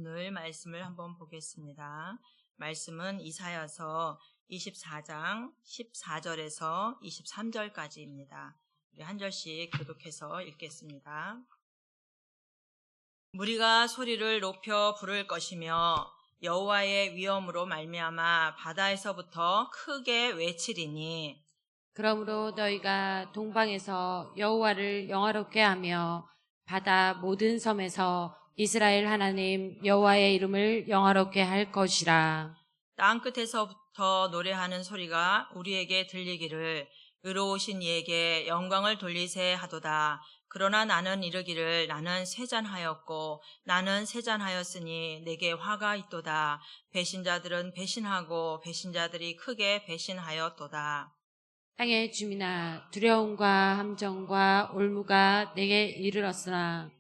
오늘 말씀을 한번 보겠습니다. 말씀은 이사야서 24장 14절에서 23절까지입니다. 우리 한 절씩 교독해서 읽겠습니다. 무리가 소리를 높여 부를 것이며 여호와의 위엄으로 말미암아 바다에서부터 크게 외치리니 그러므로 너희가 동방에서 여호와를 영화롭게 하며 바다 모든 섬에서 이스라엘 하나님 여호와의 이름을 영화롭게 할 것이라. 땅끝에서부터 노래하는 소리가 우리에게 들리기를 의로우신 이에게 영광을 돌리세 하도다. 그러나 나는 이르기를 나는 쇠잔하였고 나는 쇠잔하였으니 내게 화가 있도다. 배신자들은 배신하고 배신자들이 크게 배신하였도다. 땅의 주민아 두려움과 함정과 올무가 내게 이르렀으나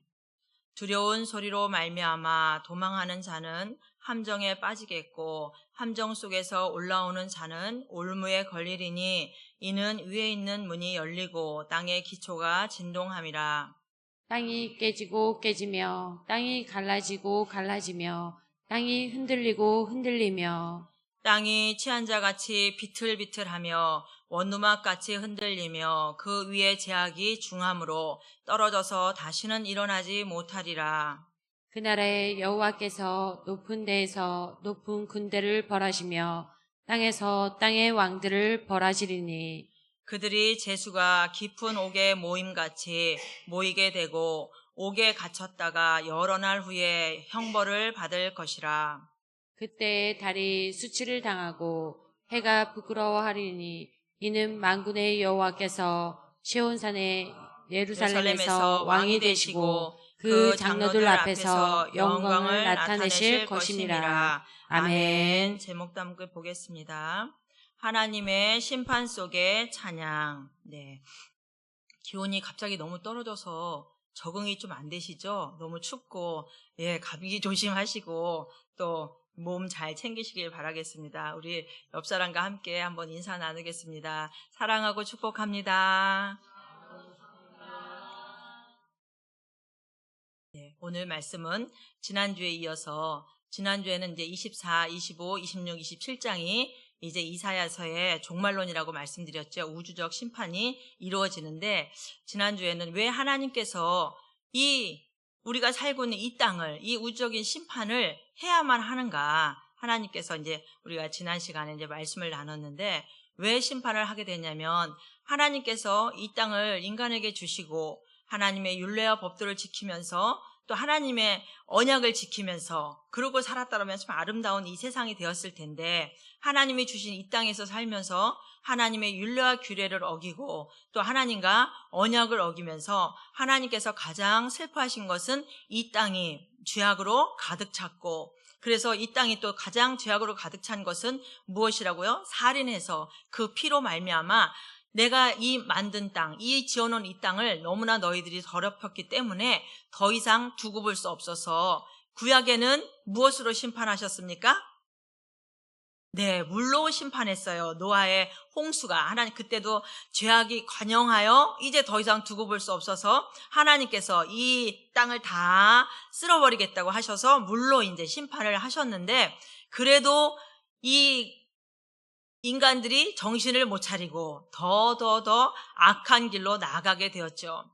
두려운 소리로 말미암아 도망하는 자는 함정에 빠지겠고 함정 속에서 올라오는 자는 올무에 걸리리니 이는 위에 있는 문이 열리고 땅의 기초가 진동함이라. 땅이 깨지고 깨지며 땅이 갈라지고 갈라지며 땅이 흔들리고 흔들리며 땅이 취한 자같이 비틀비틀하며 원두막같이 흔들리며 그 위에 제약이 중함으로 떨어져서 다시는 일어나지 못하리라. 그날에 여호와께서 높은 데에서 높은 군대를 벌하시며 땅에서 땅의 왕들을 벌하시리니 그들이 재수가 깊은 옥에 모임같이 모이게 되고 옥에 갇혔다가 여러 날 후에 형벌을 받을 것이라. 그때 달이 수치를 당하고 해가 부끄러워하리니 이는 만군의 여호와께서 시온산의 예루살렘에서 왕이 되시고 그 장로들 앞에서 영광을 나타내실 것임이라. 아멘. 제목 담고 보겠습니다. 하나님의 심판 속의 찬양. 네. 기온이 갑자기 너무 떨어져서 적응이 좀 안 되시죠? 너무 춥고, 감기 조심하시고, 또 몸 잘 챙기시길 바라겠습니다. 우리 옆 사람과 함께 한번 인사 나누겠습니다. 사랑하고 축복합니다. 네, 오늘 말씀은 지난주에 이어서 지난주에는 이제 24, 25, 26, 27장이 이제 이사야서의 종말론이라고 말씀드렸죠. 우주적 심판이 이루어지는데 지난주에는 왜 하나님께서 우리가 살고 있는 이 땅을 이 우주적인 심판을 해야만 하는가? 하나님께서 이제 우리가 지난 시간에 이제 말씀을 나눴는데 왜 심판을 하게 되냐면 하나님께서 이 땅을 인간에게 주시고 하나님의 율례와 법도를 지키면서 또 하나님의 언약을 지키면서 그러고 살았다면 참 아름다운 이 세상이 되었을 텐데 하나님이 주신 이 땅에서 살면서 하나님의 율례와 규례를 어기고 또 하나님과 언약을 어기면서 하나님께서 가장 슬퍼하신 것은 이 땅이 죄악으로 가득 찼고 그래서 이 땅이 또 가장 죄악으로 가득 찬 것은 무엇이라고요? 살인해서 그 피로 말미암아 내가 이 만든 땅, 이 지어놓은 이 땅을 너무나 너희들이 더럽혔기 때문에 더 이상 두고 볼 수 없어서 구약에는 무엇으로 심판하셨습니까? 네, 물로 심판했어요. 노아의 홍수가 하나님 그때도 죄악이 관영하여 이제 더 이상 두고 볼 수 없어서 하나님께서 이 땅을 다 쓸어버리겠다고 하셔서 물로 이제 심판을 하셨는데 그래도 이 인간들이 정신을 못 차리고 더 악한 길로 나아가게 되었죠.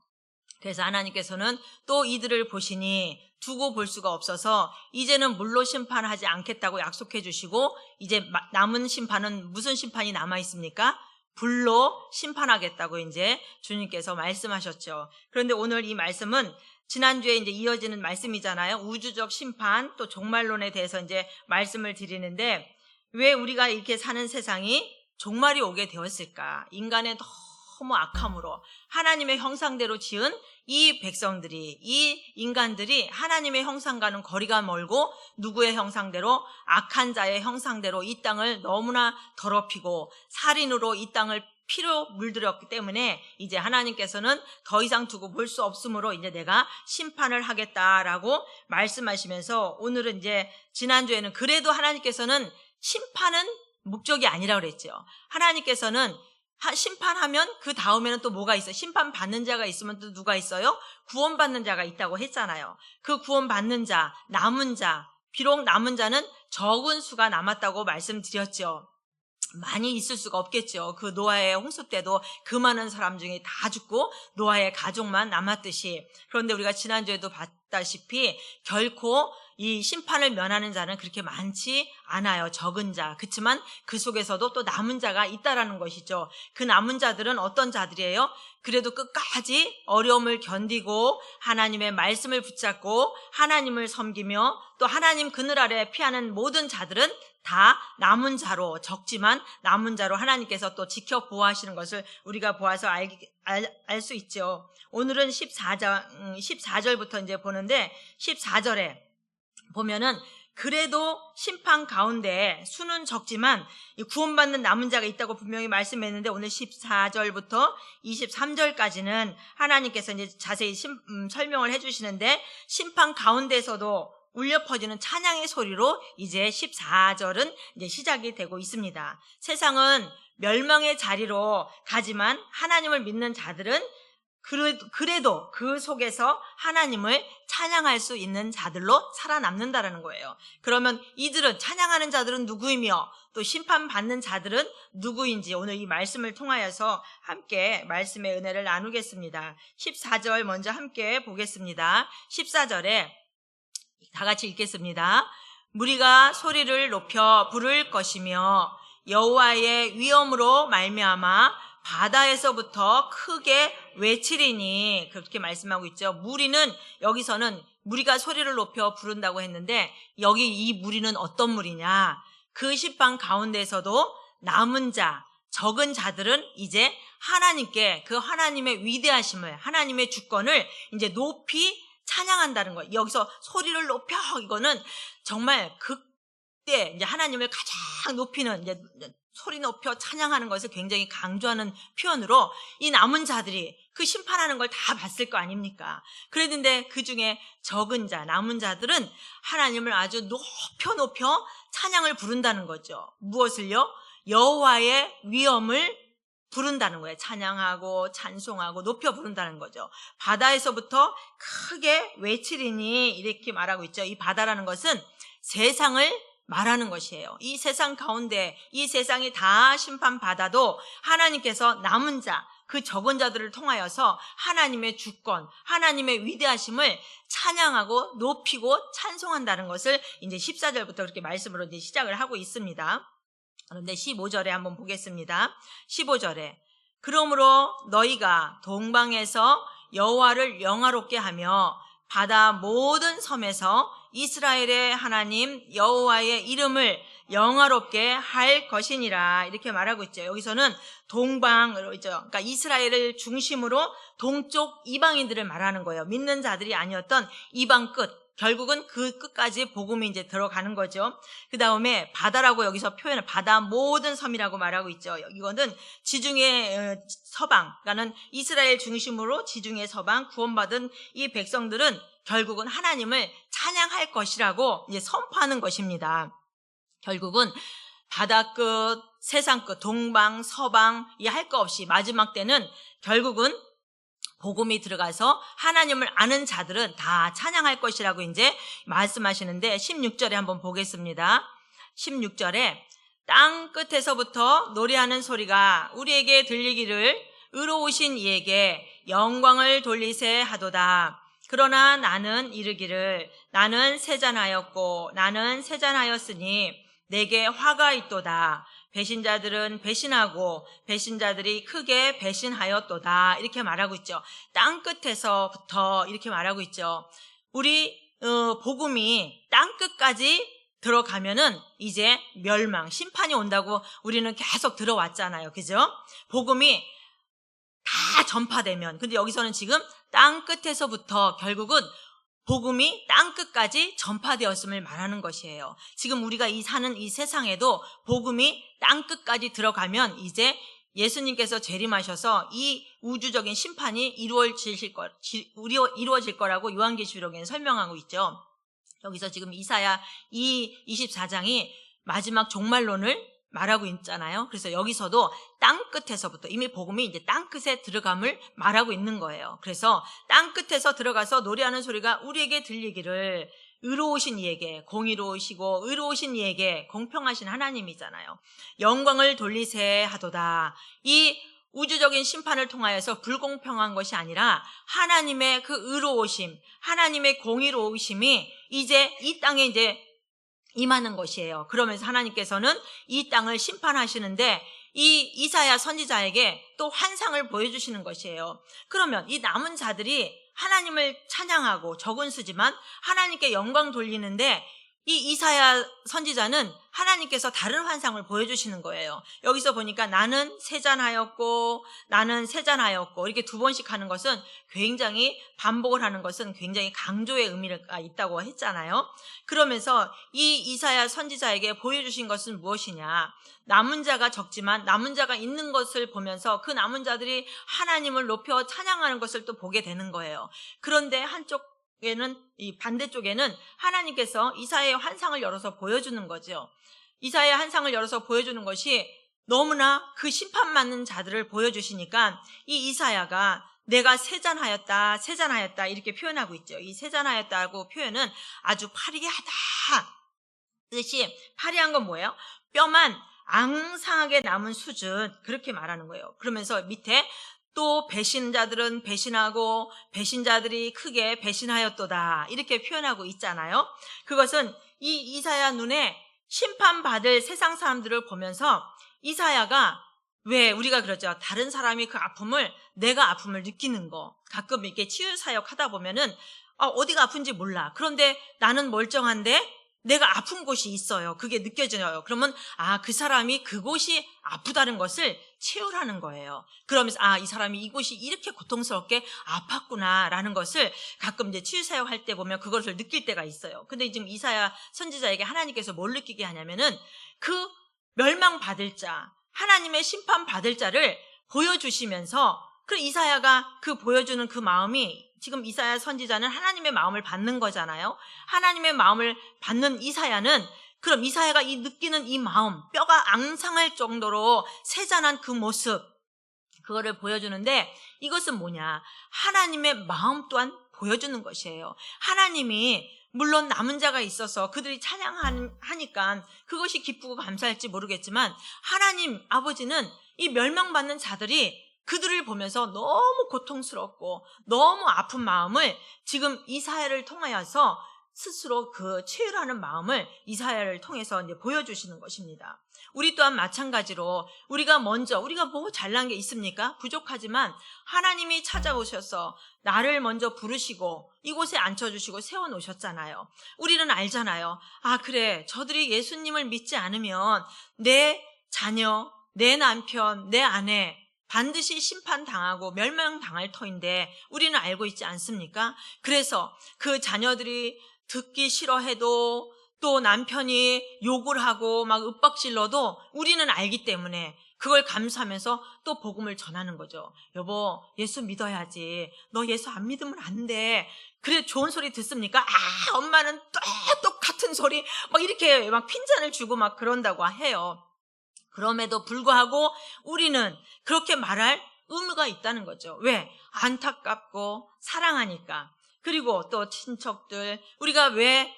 그래서 하나님께서는 또 이들을 보시니 두고 볼 수가 없어서 이제는 물로 심판하지 않겠다고 약속해 주시고 이제 남은 심판은 무슨 심판이 남아 있습니까? 불로 심판하겠다고 이제 주님께서 말씀하셨죠. 그런데 오늘 이 말씀은 지난주에 이제 이어지는 말씀이잖아요. 우주적 심판 또 종말론에 대해서 이제 말씀을 드리는데 왜 우리가 이렇게 사는 세상이 종말이 오게 되었을까? 인간의 너무 악함으로 하나님의 형상대로 지은 이 백성들이, 이 인간들이 하나님의 형상과는 거리가 멀고 누구의 형상대로? 악한 자의 형상대로 이 땅을 너무나 더럽히고 살인으로 이 땅을 피로 물들였기 때문에 이제 하나님께서는 더 이상 두고 볼 수 없으므로 이제 내가 심판을 하겠다라고 말씀하시면서 오늘은 이제 지난주에는 그래도 하나님께서는 심판은 목적이 아니라고 그랬죠. 하나님께서는 심판하면 그 다음에는 또 뭐가 있어요? 심판받는 자가 있으면 또 누가 있어요? 구원받는 자가 있다고 했잖아요. 그 구원받는 자, 남은 자, 비록 남은 자는 적은 수가 남았다고 말씀드렸죠. 많이 있을 수가 없겠죠. 그 노아의 홍수 때도 그 많은 사람 중에 다 죽고 노아의 가족만 남았듯이. 그런데 우리가 지난주에도 봤다시피 결코 이 심판을 면하는 자는 그렇게 많지 않아요. 적은 자. 그렇지만 그 속에서도 또 남은 자가 있다라는 것이죠. 그 남은 자들은 어떤 자들이에요? 그래도 끝까지 어려움을 견디고 하나님의 말씀을 붙잡고 하나님을 섬기며 또 하나님 그늘 아래 피하는 모든 자들은 다 남은 자로, 적지만 남은 자로 하나님께서 또 지켜 보호하시는 것을 우리가 보아서 알 수 있죠. 오늘은 14절부터 이제 보는데 14절에 보면은 그래도 심판 가운데 수는 적지만 구원받는 남은 자가 있다고 분명히 말씀했는데 오늘 14절부터 23절까지는 하나님께서 이제 자세히 설명을 해주시는데 심판 가운데서도 울려 퍼지는 찬양의 소리로 이제 14절은 이제 시작이 되고 있습니다. 세상은 멸망의 자리로 가지만 하나님을 믿는 자들은 그래도 그 속에서 하나님을 찬양할 수 있는 자들로 살아남는다라는 거예요. 그러면 이들은 찬양하는 자들은 누구이며 또 심판받는 자들은 누구인지 오늘 이 말씀을 통하여서 함께 말씀의 은혜를 나누겠습니다. 14절 먼저 함께 보겠습니다. 14절에 다 같이 읽겠습니다. 무리가 소리를 높여 부를 것이며 여호와의 위엄으로 말미암아 바다에서부터 크게 외치리니 그렇게 말씀하고 있죠. 무리는 여기서는 무리가 소리를 높여 부른다고 했는데 여기 이 무리는 어떤 무리냐? 그 심판 가운데서도 남은 자, 적은 자들은 이제 하나님께 그 하나님의 위대하심을 하나님의 주권을 이제 높이 찬양한다는 거예요. 여기서 소리를 높여 이거는 정말 그때 이제 하나님을 가장 높이는 이제 소리 높여 찬양하는 것을 굉장히 강조하는 표현으로 이 남은 자들이 그 심판하는 걸 다 봤을 거 아닙니까? 그랬는데 그 중에 적은 자, 남은 자들은 하나님을 아주 높여 찬양을 부른다는 거죠. 무엇을요? 여호와의 위엄을 부른다는 거예요. 찬양하고 찬송하고 높여 부른다는 거죠. 바다에서부터 크게 외치리니 이렇게 말하고 있죠. 이 바다라는 것은 세상을 말하는 것이에요. 이 세상 가운데 이 세상이 다 심판받아도 하나님께서 남은 자, 그 적은 자들을 통하여서 하나님의 주권, 하나님의 위대하심을 찬양하고 높이고 찬송한다는 것을 이제 14절부터 그렇게 말씀으로 이제 시작을 하고 있습니다. 그런데 15절에 한번 보겠습니다. 15절에 그러므로 너희가 동방에서 여호와를 영화롭게 하며 바다 모든 섬에서 이스라엘의 하나님 여호와의 이름을 영화롭게 할 것이니라 이렇게 말하고 있죠. 여기서는 동방으로 있죠. 그러니까 이스라엘을 중심으로 동쪽 이방인들을 말하는 거예요. 믿는 자들이 아니었던 이방 끝. 결국은 그 끝까지 복음이 이제 들어가는 거죠. 그 다음에 바다라고 여기서 표현을 바다 모든 섬이라고 말하고 있죠. 이거는 지중해 서방, 그러니까는 이스라엘 중심으로 지중해 서방 구원받은 이 백성들은 결국은 하나님을 찬양할 것이라고 이제 선포하는 것입니다. 결국은 바다 끝, 세상 끝, 동방, 서방 이 할 거 없이 마지막 때는 결국은 복음이 들어가서 하나님을 아는 자들은 다 찬양할 것이라고 이제 말씀하시는데 16절에 한번 보겠습니다. 16절에 땅 끝에서부터 노래하는 소리가 우리에게 들리기를 의로우신 이에게 영광을 돌리세 하도다. 그러나 나는 이르기를 나는 세잔하였고 나는 세잔하였으니 내게 화가 있도다. 배신자들은 배신하고 배신자들이 크게 배신하였도다. 이렇게 말하고 있죠. 땅 끝에서부터 이렇게 말하고 있죠. 우리 복음이 땅 끝까지 들어가면은 이제 멸망, 심판이 온다고 우리는 계속 들어왔잖아요. 그죠? 복음이 다 전파되면, 근데 여기서는 지금 땅 끝에서부터 결국은 복음이 땅 끝까지 전파되었음을 말하는 것이에요. 지금 우리가 사는 이 세상에도 복음이 땅 끝까지 들어가면 이제 예수님께서 재림하셔서 이 우주적인 심판이 이루어질 거라고 요한계시록에는 설명하고 있죠. 여기서 지금 이사야 24장이 마지막 종말론을 말하고 있잖아요. 그래서 여기서도 땅 끝에서부터 이미 복음이 이제 땅 끝에 들어감을 말하고 있는 거예요. 그래서 땅 끝에서 들어가서 노래하는 소리가 우리에게 들리기를 의로우신 이에게, 공의로우시고 의로우신 이에게 공평하신 하나님이잖아요. 영광을 돌리세 하도다. 이 우주적인 심판을 통하여서 불공평한 것이 아니라 하나님의 그 의로우심, 하나님의 공의로우심이 이제 이 땅에 이제 임하는 것이에요. 그러면서 하나님께서는 이 땅을 심판하시는데 이 이사야 선지자에게 또 환상을 보여주시는 것이에요. 그러면 이 남은 자들이 하나님을 찬양하고 적은 수지만 하나님께 영광 돌리는데 이 이사야 선지자는 하나님께서 다른 환상을 보여주시는 거예요. 여기서 보니까 나는 세잔하였고 나는 세잔하였고 이렇게 두 번씩 하는 것은 굉장히 반복을 하는 것은 굉장히 강조의 의미가 있다고 했잖아요. 그러면서 이 이사야 선지자에게 보여주신 것은 무엇이냐? 남은 자가 적지만 남은 자가 있는 것을 보면서 그 남은 자들이 하나님을 높여 찬양하는 것을 또 보게 되는 거예요. 그런데 이 반대쪽에는 하나님께서 이사야의 환상을 열어서 보여주는 거죠. 이사야의 환상을 열어서 보여주는 것이 너무나 그 심판받는 자들을 보여주시니까 이 이사야가 내가 세잔하였다, 세잔하였다 이렇게 표현하고 있죠. 이 세잔하였다고 표현은 아주 파리하다 뜻이, 파리한 건 뭐예요? 뼈만 앙상하게 남은 수준, 그렇게 말하는 거예요. 그러면서 밑에 또 배신자들은 배신하고 배신자들이 크게 배신하였도다 이렇게 표현하고 있잖아요. 그것은 이 이사야 눈에 심판받을 세상 사람들을 보면서 이사야가, 왜 우리가 그러죠, 다른 사람이 그 아픔을, 내가 아픔을 느끼는 거, 가끔 이렇게 치유사역 하다 보면은 어디가 아픈지 몰라. 그런데 나는 멀쩡한데 내가 아픈 곳이 있어요. 그게 느껴져요. 그러면 그 사람이 그곳이 아프다는 것을 채우라는 거예요. 그러면서 이 사람이 이곳이 이렇게 고통스럽게 아팠구나라는 것을 가끔 이제 치유사역 할 때 보면 그것을 느낄 때가 있어요. 근데 지금 이사야 선지자에게 하나님께서 뭘 느끼게 하냐면은 그 멸망받을 자, 하나님의 심판받을 자를 보여주시면서 그 이사야가 그 보여주는 그 마음이, 지금 이사야 선지자는 하나님의 마음을 받는 거잖아요. 하나님의 마음을 받는 이사야는, 그럼 이사야가 이 느끼는 이 마음, 뼈가 앙상할 정도로 세잔한 그 모습, 그거를 보여주는데 이것은 뭐냐? 하나님의 마음 또한 보여주는 것이에요. 하나님이 물론 남은 자가 있어서 그들이 찬양하니까 그것이 기쁘고 감사할지 모르겠지만 하나님 아버지는 이 멸망받는 자들이 그들을 보면서 너무 고통스럽고 너무 아픈 마음을 지금 이사야를 통하여서 스스로 그 치유하는 마음을 이사야를 통해서 이제 보여주시는 것입니다. 우리 또한 마찬가지로 우리가 뭐 잘난 게 있습니까? 부족하지만 하나님이 찾아오셔서 나를 먼저 부르시고 이곳에 앉혀주시고 세워놓으셨잖아요. 우리는 알잖아요. 그래, 저들이 예수님을 믿지 않으면 내 자녀, 내 남편, 내 아내 반드시 심판당하고 멸망당할 터인데 우리는 알고 있지 않습니까? 그래서 그 자녀들이 듣기 싫어해도 또 남편이 욕을 하고 막 윽박질러도 우리는 알기 때문에 그걸 감수하면서 또 복음을 전하는 거죠. 여보, 예수 믿어야지. 너 예수 안 믿으면 안 돼. 그래, 좋은 소리 듣습니까? 엄마는 똑같은 소리 막 이렇게 막 핀잔을 주고 막 그런다고 해요. 그럼에도 불구하고 우리는 그렇게 말할 의무가 있다는 거죠. 왜? 안타깝고 사랑하니까. 그리고 또 친척들, 우리가 왜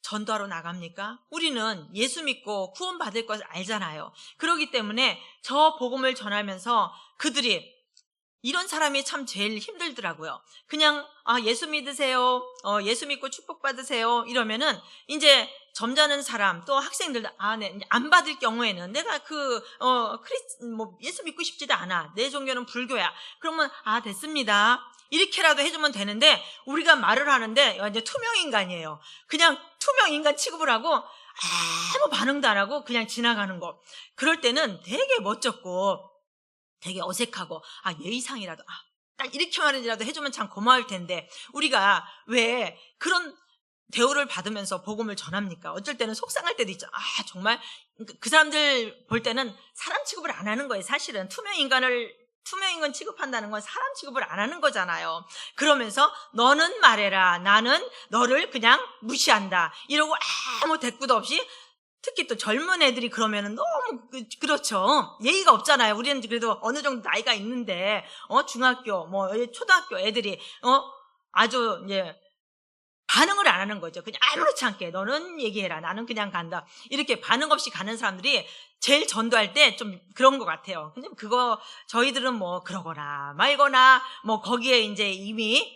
전도하러 나갑니까? 우리는 예수 믿고 구원받을 것을 알잖아요. 그렇기 때문에 저 복음을 전하면서 그들이, 이런 사람이 참 제일 힘들더라고요. 그냥 예수 믿으세요, 예수 믿고 축복받으세요 이러면은 이제 점잖은 사람 또 학생들도 네, 안 받을 경우에는 내가 예수 믿고 싶지도 않아, 내 종교는 불교야, 그러면 됐습니다 이렇게라도 해주면 되는데, 우리가 말을 하는데 이제 투명인간이에요. 그냥 투명인간 취급을 하고 아무 반응도 안 하고 그냥 지나가는 거. 그럴 때는 되게 멋졌고 되게 어색하고 예의상이라도 딱 이렇게만이라도 해주면 참 고마울 텐데 우리가 왜 그런 대우를 받으면서 복음을 전합니까? 어쩔 때는 속상할 때도 있죠. 정말 그 사람들 볼 때는 사람 취급을 안 하는 거예요. 사실은 투명인간 취급한다는 건 사람 취급을 안 하는 거잖아요. 그러면서 너는 말해라, 나는 너를 그냥 무시한다 이러고 아무 대꾸도 없이, 특히 또 젊은 애들이 그러면은 너무 그렇죠. 예의가 없잖아요. 우리는 그래도 어느 정도 나이가 있는데 중학교 초등학교 애들이 아주 이제 반응을 안 하는 거죠. 그냥 아무렇지 않게 너는 얘기해라. 나는 그냥 간다. 이렇게 반응 없이 가는 사람들이 제일 전도할 때 좀 그런 것 같아요. 근데 그거 저희들은 뭐 그러거나 말거나 뭐 거기에 이제 이미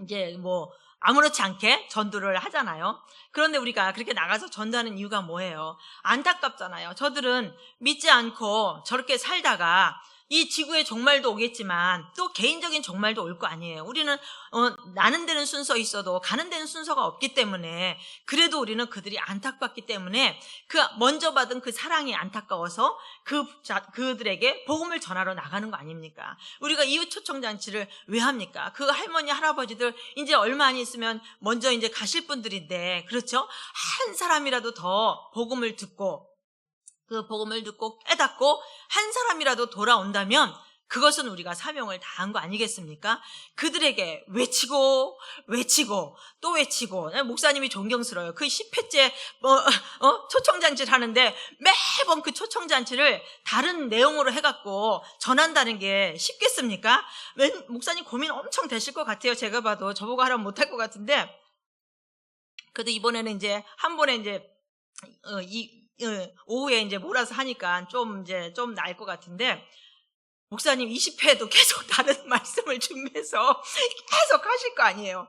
이제 뭐 아무렇지 않게 전도를 하잖아요. 그런데 우리가 그렇게 나가서 전도하는 이유가 뭐예요? 안타깝잖아요. 저들은 믿지 않고 저렇게 살다가 이 지구의 종말도 오겠지만 또 개인적인 종말도 올 거 아니에요. 우리는 나는 데는 순서 있어도 가는 데는 순서가 없기 때문에 그래도 우리는 그들이 안타깝기 때문에 그 먼저 받은 그 사랑이 안타까워서 그들에게 복음을 전하러 나가는 거 아닙니까? 우리가 이웃 초청잔치를 왜 합니까? 그 할머니 할아버지들 이제 얼마 안 있으면 먼저 이제 가실 분들인데, 그렇죠? 한 사람이라도 더 복음을 듣고 그 복음을 듣고 깨닫고 한 사람이라도 돌아온다면 그것은 우리가 사명을 다한 거 아니겠습니까? 그들에게 외치고 또 외치고, 목사님이 존경스러워요. 그 10회째 초청잔치를 하는데 매번 그 초청잔치를 다른 내용으로 해갖고 전한다는 게 쉽겠습니까? 목사님 고민 엄청 되실 것 같아요. 제가 봐도 저보고 하라면 못할 것 같은데, 그래도 이번에는 이제 한 번에 이제 오후에 이제 몰아서 하니까 좀 나을 것 같은데, 목사님 20회도 계속 다른 말씀을 준비해서 계속 하실 거 아니에요.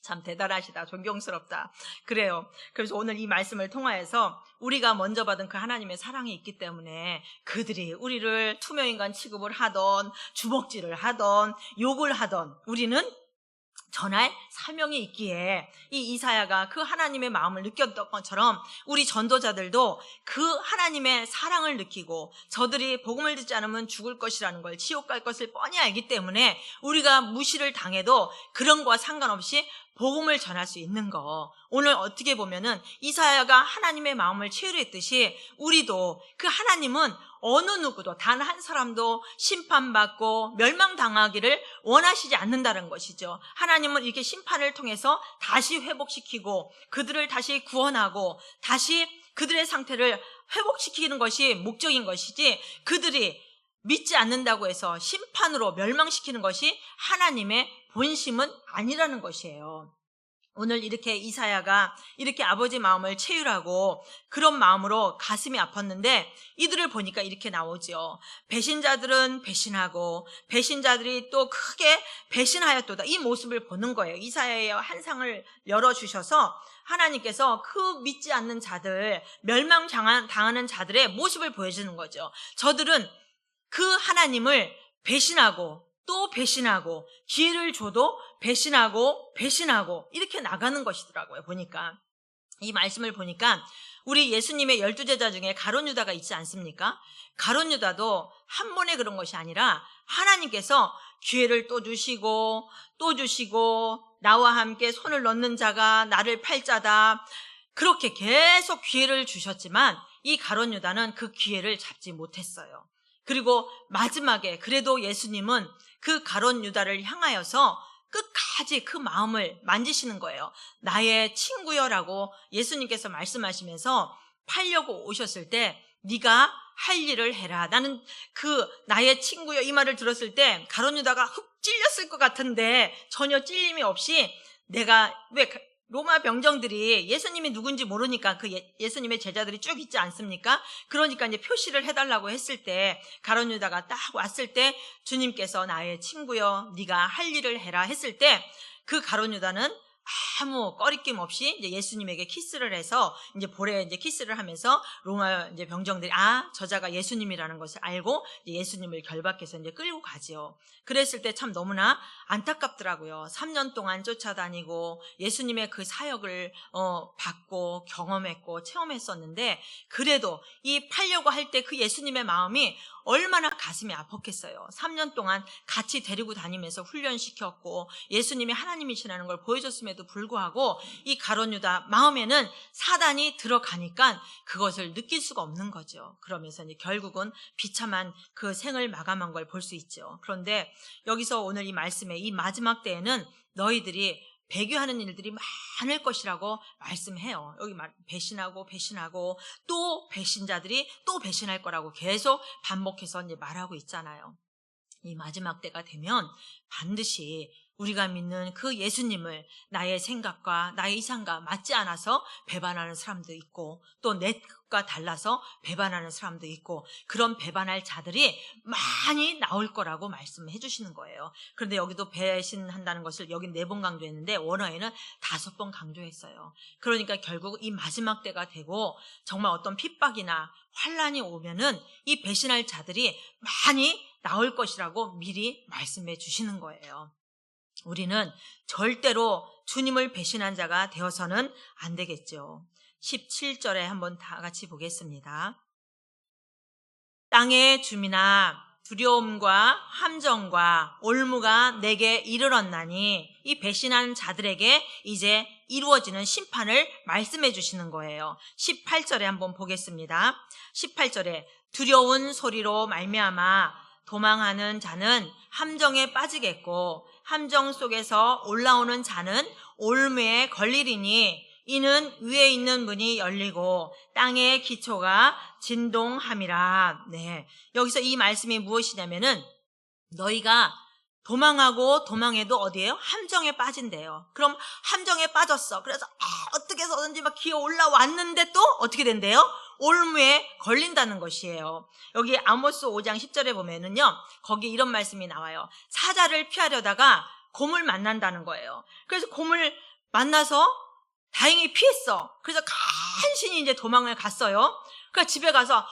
참 대단하시다. 존경스럽다. 그래요. 그래서 오늘 이 말씀을 통하여서 우리가 먼저 받은 그 하나님의 사랑이 있기 때문에 그들이 우리를 투명인간 취급을 하던 주먹질을 하던 욕을 하던 우리는 전할 사명이 있기에 이 이사야가 그 하나님의 마음을 느꼈던 것처럼 우리 전도자들도 그 하나님의 사랑을 느끼고 저들이 복음을 듣지 않으면 죽을 것이라는 걸, 지옥 갈 것을 뻔히 알기 때문에 우리가 무시를 당해도 그런 거와 상관없이 복음을 전할 수 있는 거. 오늘 어떻게 보면은 이사야가 하나님의 마음을 체류했듯이 우리도 그 하나님은 어느 누구도 단 한 사람도 심판받고 멸망당하기를 원하시지 않는다는 것이죠. 하나님은 이렇게 심판을 통해서 다시 회복시키고 그들을 다시 구원하고 다시 그들의 상태를 회복시키는 것이 목적인 것이지, 그들이 믿지 않는다고 해서 심판으로 멸망시키는 것이 하나님의 본심은 아니라는 것이에요. 오늘 이렇게 이사야가 이렇게 아버지 마음을 체휼하고 그런 마음으로 가슴이 아팠는데 이들을 보니까 이렇게 나오죠. 배신자들은 배신하고 배신자들이 또 크게 배신하였도다. 이 모습을 보는 거예요. 이사야의 한 상을 열어주셔서 하나님께서 그 믿지 않는 자들, 멸망당하는 자들의 모습을 보여주는 거죠. 저들은 그 하나님을 배신하고 또 배신하고 기회를 줘도 배신하고 이렇게 나가는 것이더라고요. 보니까 이 말씀을 보니까 우리 예수님의 12제자 중에 가룟 유다가 있지 않습니까? 가룟 유다도 한 번에 그런 것이 아니라 하나님께서 기회를 또 주시고 나와 함께 손을 넣는 자가 나를 팔 자다, 그렇게 계속 기회를 주셨지만 이 가룟 유다는 그 기회를 잡지 못했어요. 그리고 마지막에 그래도 예수님은 그 가룟 유다를 향하여서 끝까지 그 마음을 만지시는 거예요. 나의 친구여라고 예수님께서 말씀하시면서 팔려고 오셨을 때 네가 할 일을 해라. 나는 그 나의 친구여 이 말을 들었을 때 가룟 유다가 훅 찔렸을 것 같은데 전혀 찔림이 없이, 내가 왜 로마 병정들이 예수님이 누군지 모르니까 그 예수님의 제자들이 쭉 있지 않습니까? 그러니까 이제 표시를 해달라고 했을 때 가룟 유다가 딱 왔을 때 주님께서 나의 친구여 네가 할 일을 해라 했을 때 그 가룟 유다는 아무 꺼리낌 없이 이제 예수님에게 키스를 해서 이제 볼에 이제 키스를 하면서 로마 이제 병정들이 저자가 예수님이라는 것을 알고 이제 예수님을 결박해서 이제 끌고 가지요. 그랬을 때 참 너무나 안타깝더라고요. 3년 동안 쫓아다니고 예수님의 그 사역을 받고 경험했고 체험했었는데 그래도 이 팔려고 할 때 그 예수님의 마음이 얼마나 가슴이 아팠겠어요. 3년 동안 같이 데리고 다니면서 훈련시켰고 예수님이 하나님이시라는 걸 보여줬음에도 불구하고 이 가룟 유다 마음에는 사단이 들어가니까 그것을 느낄 수가 없는 거죠. 그러면서 이제 결국은 비참한 그 생을 마감한 걸 볼 수 있죠. 그런데 여기서 오늘 이 말씀에 이 마지막 때에는 너희들이 배교하는 일들이 많을 것이라고 말씀해요. 여기 배신하고 또 배신자들이 또 배신할 거라고 계속 반복해서 이제 말하고 있잖아요. 이 마지막 때가 되면 반드시 우리가 믿는 그 예수님을 나의 생각과 나의 이상과 맞지 않아서 배반하는 사람도 있고, 또 내 것과 달라서 배반하는 사람도 있고, 그런 배반할 자들이 많이 나올 거라고 말씀해 주시는 거예요. 그런데 여기도 배신한다는 것을 여기 4번 강조했는데 원어에는 5번 강조했어요. 그러니까 결국 이 마지막 때가 되고 정말 어떤 핍박이나 환란이 오면은 이 배신할 자들이 많이 나올 것이라고 미리 말씀해 주시는 거예요. 우리는 절대로 주님을 배신한 자가 되어서는 안 되겠죠. 17절에 한번 다 같이 보겠습니다. 땅의 주민아, 두려움과 함정과 올무가 내게 이르렀나니, 이 배신한 자들에게 이제 이루어지는 심판을 말씀해 주시는 거예요. 18절에 한번 보겠습니다. 18절에 두려운 소리로 말미암아 도망하는 자는 함정에 빠지겠고, 함정 속에서 올라오는 자는 올무에 걸리리니, 이는 위에 있는 문이 열리고 땅의 기초가 진동함이라. 네, 여기서 이 말씀이 무엇이냐면은 너희가 도망하고 도망해도 어디예요? 함정에 빠진대요. 그럼 함정에 빠졌어. 그래서 어떻게 해서든지 막 기어 올라왔는데 또 어떻게 된대요? 올무에 걸린다는 것이에요. 여기 아모스 5장 10절에 보면은요, 거기 이런 말씀이 나와요. 사자를 피하려다가 곰을 만난다는 거예요. 그래서 곰을 만나서 다행히 피했어. 그래서 간신히 이제 도망을 갔어요. 그러니까 집에 가서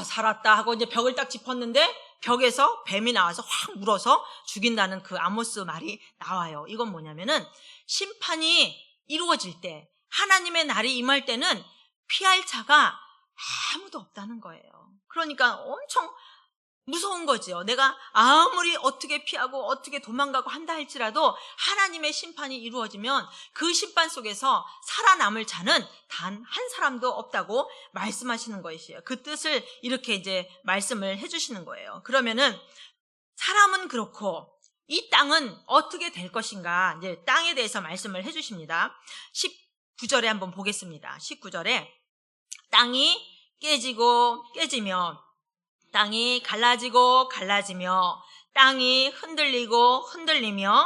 살았다 하고 이제 벽을 딱 짚었는데 벽에서 뱀이 나와서 확 물어서 죽인다는 그 아모스 말이 나와요. 이건 뭐냐면은 심판이 이루어질 때, 하나님의 날이 임할 때는 피할 자가 아무도 없다는 거예요. 그러니까 엄청 무서운 거죠. 내가 아무리 어떻게 피하고 어떻게 도망가고 한다 할지라도 하나님의 심판이 이루어지면 그 심판 속에서 살아남을 자는 단 한 사람도 없다고 말씀하시는 것이에요. 그 뜻을 이렇게 이제 말씀을 해주시는 거예요. 그러면은 사람은 그렇고 이 땅은 어떻게 될 것인가, 이제 땅에 대해서 말씀을 해주십니다. 19절에 한번 보겠습니다. 19절에 땅이 깨지고 깨지며 땅이 갈라지고 갈라지며 땅이 흔들리고 흔들리며,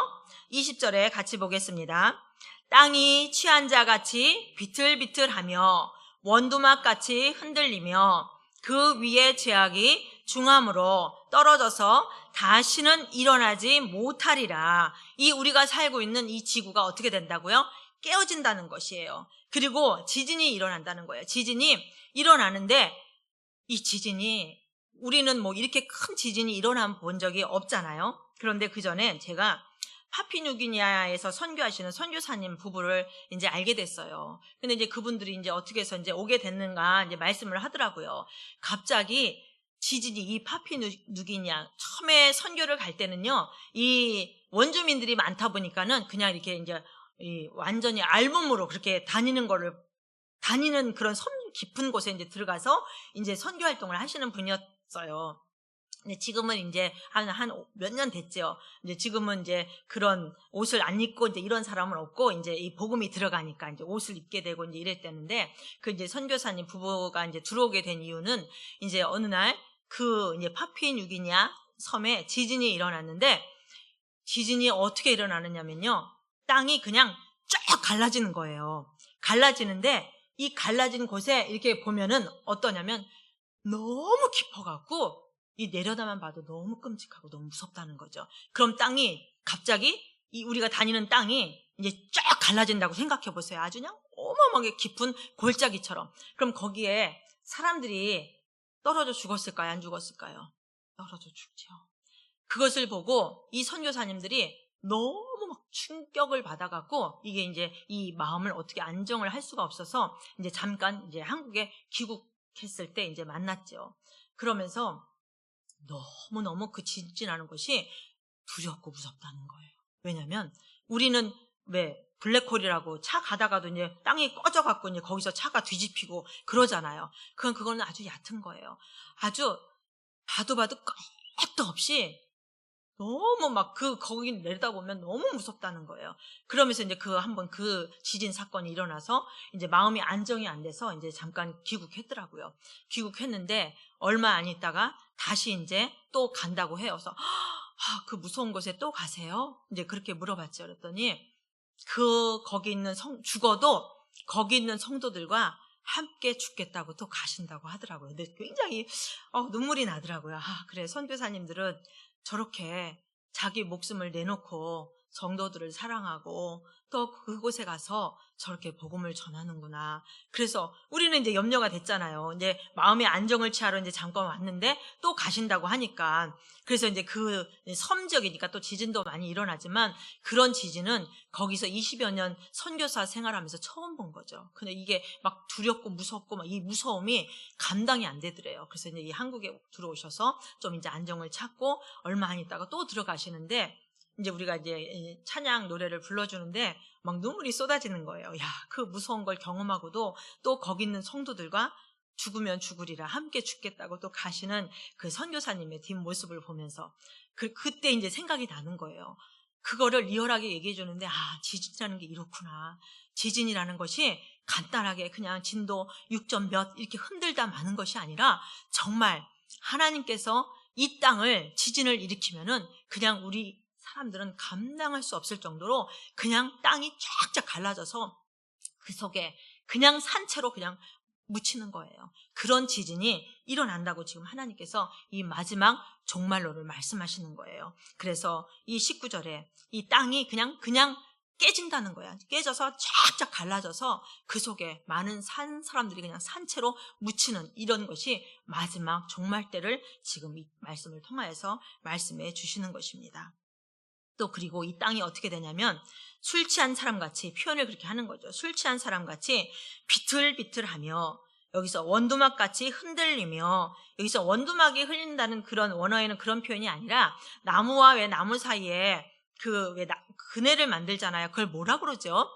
20절에 같이 보겠습니다. 땅이 취한 자같이 비틀비틀하며 원두막같이 흔들리며 그 위에 죄악이 중함으로 떨어져서 다시는 일어나지 못하리라. 이 우리가 살고 있는 이 지구가 어떻게 된다고요? 깨어진다는 것이에요. 그리고 지진이 일어난다는 거예요. 지진이 일어나는데 이 지진이, 우리는 뭐 이렇게 큰 지진이 일어나 본 적이 없잖아요. 그런데 그 전에 제가 파푸아뉴기니아에서 선교하시는 선교사님 부부를 이제 알게 됐어요. 근데 이제 그분들이 이제 어떻게 해서 이제 오게 됐는가 이제 말씀을 하더라고요. 갑자기 지진이, 이 파푸아뉴기니아 처음에 선교를 갈 때는요, 이 원주민들이 많다 보니까는 그냥 이렇게 이제 완전히 알몸으로 그렇게 다니는 그런 섬 깊은 곳에 이제 들어가서 이제 선교 활동을 하시는 분이었어요. 근데 지금은 이제 한 몇 년 됐죠. 이제 지금은 이제 그런 옷을 안 입고 이제 이런 사람은 없고, 이제 이 복음이 들어가니까 이제 옷을 입게 되고 이제 이랬다는데, 그 이제 선교사님 부부가 이제 들어오게 된 이유는 이제 어느 날 그 이제 파푸아뉴기니아 섬에 지진이 일어났는데, 지진이 어떻게 일어나느냐면요, 땅이 그냥 쫙 갈라지는 거예요. 갈라지는데 이 갈라진 곳에 이렇게 보면은 어떠냐면 너무 깊어갖고 이 내려다만 봐도 너무 끔찍하고 너무 무섭다는 거죠. 그럼 땅이 갑자기, 이 우리가 다니는 땅이 이제 쫙 갈라진다고 생각해 보세요. 아주 그냥 어마어마하게 깊은 골짜기처럼. 그럼 거기에 사람들이 떨어져 죽었을까요? 안 죽었을까요? 떨어져 죽죠. 그것을 보고 이 선교사님들이 너무 막 충격을 받아갖고, 이게 이제 이 마음을 어떻게 안정을 할 수가 없어서 이제 잠깐 이제 한국에 귀국했을 때 이제 만났죠. 그러면서 너무너무 그 지진하는 것이 두렵고 무섭다는 거예요. 왜냐면 우리는 왜 블랙홀이라고 차 가다가도 이제 땅이 꺼져갖고 이제 거기서 차가 뒤집히고 그러잖아요. 그거는 아주 얕은 거예요. 아주 봐도 끝도 없이 너무 막 거기 내려다보면 너무 무섭다는 거예요. 그러면서 이제 한번 그 지진 사건이 일어나서 이제 마음이 안정이 안 돼서 이제 잠깐 귀국했더라고요. 귀국했는데 얼마 안 있다가 다시 이제 또 간다고 해요. 그래서 그 무서운 곳에 또 가세요? 이제 그렇게 물어봤죠. 그랬더니 거기 있는 죽어도 거기 있는 성도들과 함께 죽겠다고 또 가신다고 하더라고요. 근데 굉장히 눈물이 나더라고요. 그래, 선교사님들은 저렇게 자기 목숨을 내놓고 성도들을 사랑하고 또 그곳에 가서 저렇게 복음을 전하는구나. 그래서 우리는 이제 염려가 됐잖아요. 이제 마음의 안정을 취하러 이제 잠깐 왔는데 또 가신다고 하니까. 그래서 이제 그 섬 지역이니까 또 지진도 많이 일어나지만 그런 지진은 거기서 20여 년 선교사 생활하면서 처음 본 거죠. 근데 이게 막 두렵고 무섭고 막 이 무서움이 감당이 안 되더래요. 그래서 이제 이 한국에 들어오셔서 좀 이제 안정을 찾고 얼마 안 있다가 또 들어가시는데 이제 우리가 이제 찬양 노래를 불러주는데 막 눈물이 쏟아지는 거예요. 그 무서운 걸 경험하고도 또 거기 있는 성도들과 죽으면 죽으리라 함께 죽겠다고 또 가시는 그 선교사님의 뒷모습을 보면서 그때 이제 생각이 나는 거예요. 그거를 리얼하게 얘기해 주는데 지진이라는 게 이렇구나. 지진이라는 것이 간단하게 그냥 진도 6점 몇 이렇게 흔들다 마는 것이 아니라 정말 하나님께서 이 땅을 지진을 일으키면은 그냥 우리 사람들은 감당할 수 없을 정도로 그냥 땅이 쫙쫙 갈라져서 그 속에 그냥 산채로 그냥 묻히는 거예요. 그런 지진이 일어난다고 지금 하나님께서 이 마지막 종말론을 말씀하시는 거예요. 그래서 이 19절에 이 땅이 그냥 깨진다는 거야. 깨져서 쫙쫙 갈라져서 그 속에 많은 사람들이 그냥 산채로 묻히는 이런 것이 마지막 종말 때를 지금 이 말씀을 통하여서 말씀해 주시는 것입니다. 또 그리고 이 땅이 어떻게 되냐면 술 취한 사람같이 표현을 그렇게 하는 거죠. 술 취한 사람같이 비틀비틀하며 여기서 원두막같이 흔들리며 여기서 원두막이 흘린다는 그런 원어에는 그런 표현이 아니라 나무와 왜 나무 사이에 그네를 만들잖아요. 그걸 뭐라 그러죠?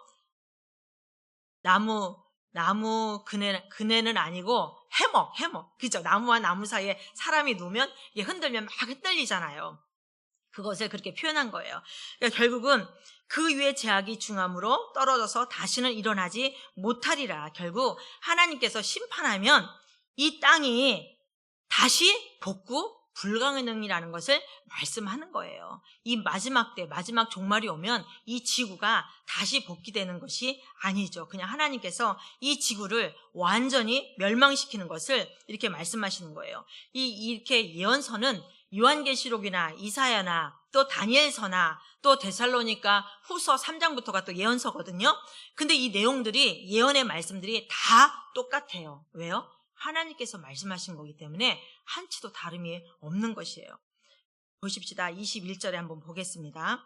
나무 그네는 아니고 해먹. 그죠? 나무와 나무 사이에 사람이 누우면 이게 흔들면 막 흔들리잖아요. 그것을 그렇게 표현한 거예요. 그러니까 결국은 그 위에 제약이 중함으로 떨어져서 다시는 일어나지 못하리라. 결국 하나님께서 심판하면 이 땅이 다시 복구 불가능이라는 것을 말씀하는 거예요. 이 마지막 때, 마지막 종말이 오면 이 지구가 다시 복귀되는 것이 아니죠. 그냥 하나님께서 이 지구를 완전히 멸망시키는 것을 이렇게 말씀하시는 거예요. 이렇게 예언서는 요한계시록이나 이사야나 또 다니엘서나 또 데살로니가 후서 3장부터가 또 예언서거든요. 근데 이 내용들이 예언의 말씀들이 다 똑같아요. 왜요? 하나님께서 말씀하신 거기 때문에 한치도 다름이 없는 것이에요. 보십시다. 21절에 한번 보겠습니다.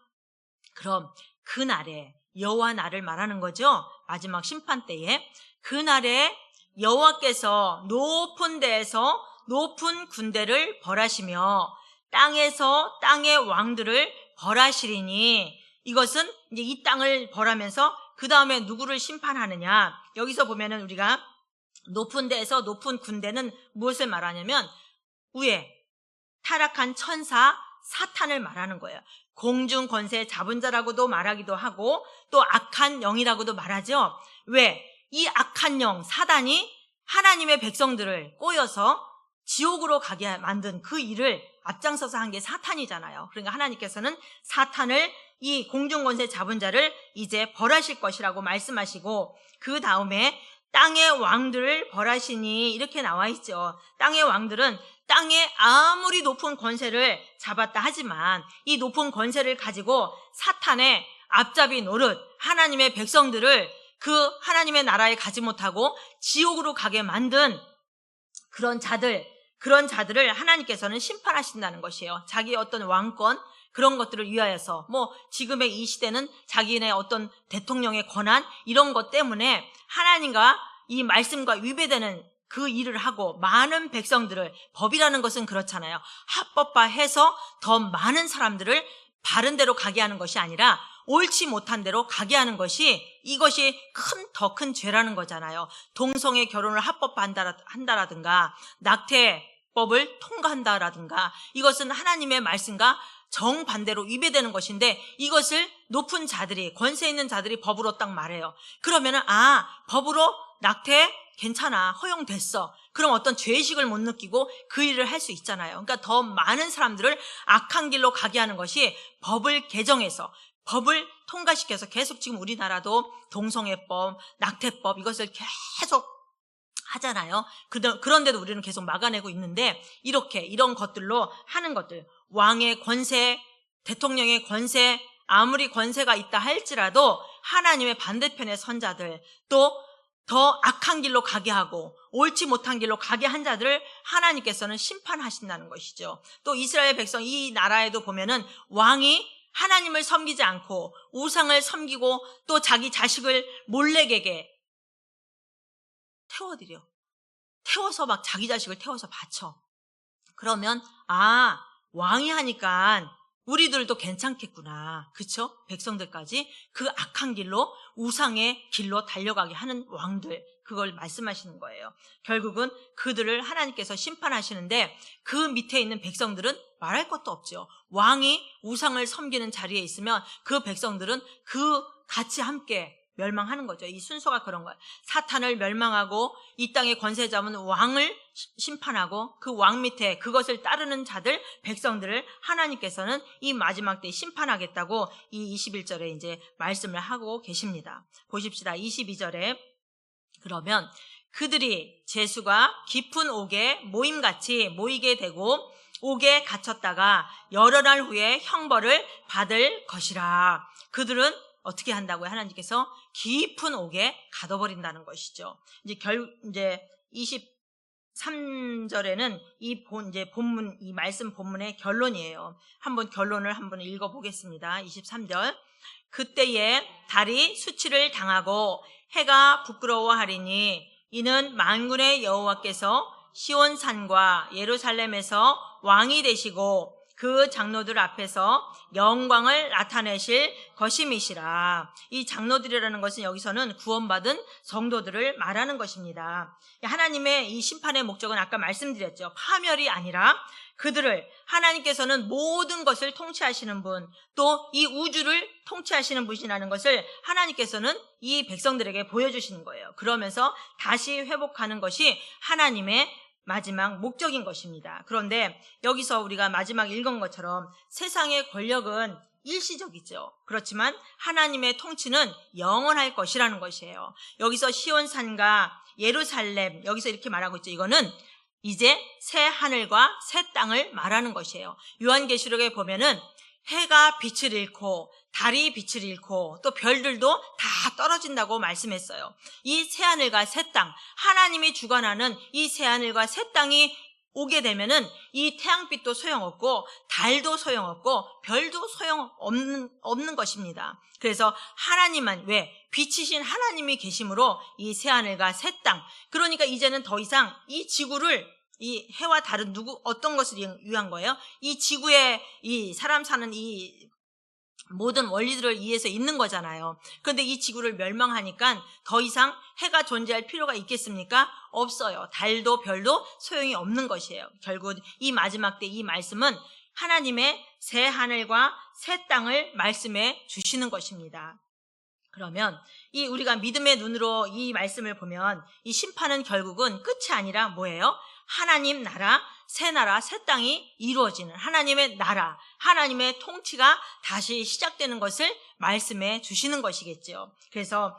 그럼 그날에 여호와 날을 말하는 거죠. 마지막 심판 때에 그날에 여호와께서 높은 데에서 높은 군대를 벌하시며 땅에서 땅의 왕들을 벌하시리니 이것은 이제 이 땅을 벌하면서 그 다음에 누구를 심판하느냐. 여기서 보면은 우리가 높은 데에서 높은 군대는 무엇을 말하냐면 위에 타락한 천사 사탄을 말하는 거예요. 공중 권세 잡은 자라고도 말하기도 하고 또 악한 영이라고도 말하죠. 왜? 이 악한 영 사단이 하나님의 백성들을 꼬여서 지옥으로 가게 만든 그 일을 앞장서서 한 게 사탄이잖아요. 그러니까 하나님께서는 사탄을 이 공중 권세 잡은 자를 이제 벌하실 것이라고 말씀하시고 그 다음에 땅의 왕들을 벌하시니 이렇게 나와 있죠. 땅의 왕들은 땅에 아무리 높은 권세를 잡았다 하지만 이 높은 권세를 가지고 사탄의 앞잡이 노릇 하나님의 백성들을 그 하나님의 나라에 가지 못하고 지옥으로 가게 만든 그런 자들을 하나님께서는 심판하신다는 것이에요. 자기의 어떤 왕권 그런 것들을 위하여서 지금의 이 시대는 자기네 어떤 대통령의 권한 이런 것 때문에 하나님과 이 말씀과 위배되는 그 일을 하고 많은 백성들을 법이라는 것은 그렇잖아요. 합법화해서 더 많은 사람들을 바른 대로 가게 하는 것이 아니라 옳지 못한 대로 가게 하는 것이 이것이 더 큰 죄라는 거잖아요. 동성애 결혼을 합법화한다라든가 낙태법을 통과한다라든가 이것은 하나님의 말씀과 정반대로 위배되는 것인데 이것을 높은 자들이 권세 있는 자들이 법으로 딱 말해요. 그러면은 법으로 낙태 괜찮아, 허용됐어. 그럼 어떤 죄의식을 못 느끼고 그 일을 할 수 있잖아요. 그러니까 더 많은 사람들을 악한 길로 가게 하는 것이 법을 개정해서, 법을 통과시켜서 계속 지금 우리나라도 동성애법, 낙태법 이것을 계속 하잖아요. 그런데도 우리는 계속 막아내고 있는데, 이렇게 이런 것들로 하는 것들, 왕의 권세, 대통령의 권세, 아무리 권세가 있다 할지라도 하나님의 반대편의 선자들, 또 더 악한 길로 가게 하고 옳지 못한 길로 가게 한 자들을 하나님께서는 심판하신다는 것이죠. 또 이스라엘 백성, 이 나라에도 보면은 왕이 하나님을 섬기지 않고 우상을 섬기고 또 자기 자식을 몰래게게 태워서 막 자기 자식을 태워서 바쳐. 그러면 왕이 하니까 우리들도 괜찮겠구나, 그쵸? 백성들까지 그 악한 길로, 우상의 길로 달려가게 하는 왕들, 그걸 말씀하시는 거예요. 결국은 그들을 하나님께서 심판하시는데 그 밑에 있는 백성들은 말할 것도 없죠. 왕이 우상을 섬기는 자리에 있으면 그 백성들은 같이 함께 멸망하는 거죠. 이 순서가 그런 거예요. 사탄을 멸망하고 이 땅의 권세 잡은 왕을 심판하고 그 왕 밑에 그것을 따르는 자들, 백성들을 하나님께서는 이 마지막 때 심판하겠다고 이 21절에 이제 말씀을 하고 계십니다. 보십시다. 22절에 그러면 그들이 제수가 깊은 옥에 모임같이 모이게 되고 옥에 갇혔다가 여러 날 후에 형벌을 받을 것이라. 그들은 어떻게 한다고요? 하나님께서 깊은 옥에 가둬버린다는 것이죠. 이제 23절에는 이제 본문, 이 말씀 본문의 결론이에요. 결론을 한번 읽어보겠습니다. 23절. 그때에 달이 수치를 당하고 해가 부끄러워하리니 이는 만군의 여호와께서 시온산과 예루살렘에서 왕이 되시고 그 장로들 앞에서 영광을 나타내실 것임이시라. 이 장로들이라는 것은 여기서는 구원받은 성도들을 말하는 것입니다. 하나님의 이 심판의 목적은 아까 말씀드렸죠. 파멸이 아니라 그들을, 하나님께서는 모든 것을 통치하시는 분, 또 이 우주를 통치하시는 분이라는 것을 하나님께서는 이 백성들에게 보여주시는 거예요. 그러면서 다시 회복하는 것이 하나님의 마지막 목적인 것입니다. 그런데 여기서 우리가 마지막 읽은 것처럼 세상의 권력은 일시적이죠. 그렇지만 하나님의 통치는 영원할 것이라는 것이에요. 여기서 시온산과 예루살렘, 여기서 이렇게 말하고 있죠. 이거는 이제 새 하늘과 새 땅을 말하는 것이에요. 요한계시록에 보면은 해가 빛을 잃고 달이 빛을 잃고 또 별들도 다 떨어진다고 말씀했어요. 이 새하늘과 새 땅, 하나님이 주관하는 이 새하늘과 새 땅이 오게 되면은 이 태양빛도 소용없고 달도 소용없고 별도 소용없는 것입니다. 그래서 하나님만, 왜? 빛이신 하나님이 계심으로 이 새하늘과 새 땅, 그러니까 이제는 더 이상 이 지구를, 이 해와 달은 어떤 것을 위한 거예요? 이 지구에 이 사람 사는 이 모든 원리들을 위해서 있는 거잖아요. 그런데 이 지구를 멸망하니까 더 이상 해가 존재할 필요가 있겠습니까? 없어요. 달도 별도 소용이 없는 것이에요. 결국 이 마지막 때 이 말씀은 하나님의 새 하늘과 새 땅을 말씀해 주시는 것입니다. 그러면 우리가 믿음의 눈으로 이 말씀을 보면 이 심판은 결국은 끝이 아니라 뭐예요? 하나님 나라, 새 나라, 새 땅이 이루어지는 하나님의 나라, 하나님의 통치가 다시 시작되는 것을 말씀해 주시는 것이겠죠. 그래서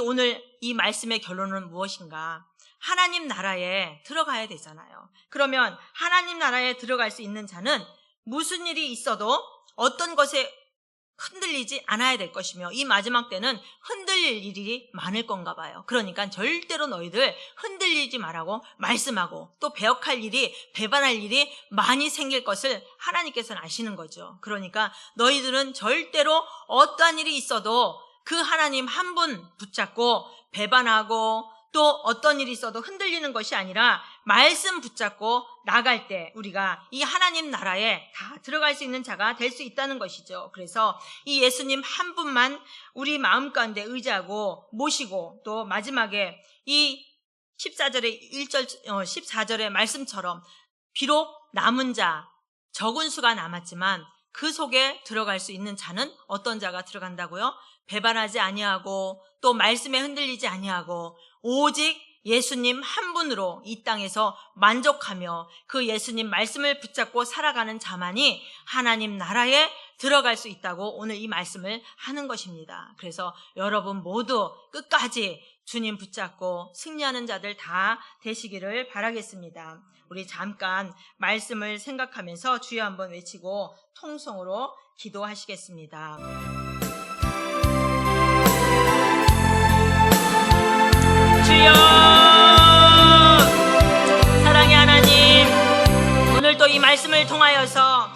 오늘 이 말씀의 결론은 무엇인가? 하나님 나라에 들어가야 되잖아요. 그러면 하나님 나라에 들어갈 수 있는 자는 무슨 일이 있어도 어떤 것에 흔들리지 않아야 될 것이며, 이 마지막 때는 흔들릴 일이 많을 건가 봐요. 그러니까 절대로 너희들 흔들리지 말라고 말씀하고, 또 배역할 일이, 배반할 일이 많이 생길 것을 하나님께서는 아시는 거죠. 그러니까 너희들은 절대로 어떠한 일이 있어도 그 하나님 한 분 붙잡고 배반하고 또 어떤 일이 있어도 흔들리는 것이 아니라 말씀 붙잡고 나갈 때 우리가 이 하나님 나라에 다 들어갈 수 있는 자가 될 수 있다는 것이죠. 그래서 이 예수님 한 분만 우리 마음 가운데 의지하고 모시고, 또 마지막에 이 14절의 말씀처럼 비록 남은 자, 적은 수가 남았지만 그 속에 들어갈 수 있는 자는 어떤 자가 들어간다고요? 배반하지 아니하고 또 말씀에 흔들리지 아니하고 오직 예수님 한 분으로 이 땅에서 만족하며 그 예수님 말씀을 붙잡고 살아가는 자만이 하나님 나라에 들어갈 수 있다고 오늘 이 말씀을 하는 것입니다. 그래서 여러분 모두 끝까지 주님 붙잡고 승리하는 자들 다 되시기를 바라겠습니다. 우리 잠깐 말씀을 생각하면서 주여 한번 외치고 통성으로 기도하시겠습니다. 주여, 사랑의 하나님, 오늘 또 이 말씀을 통하여서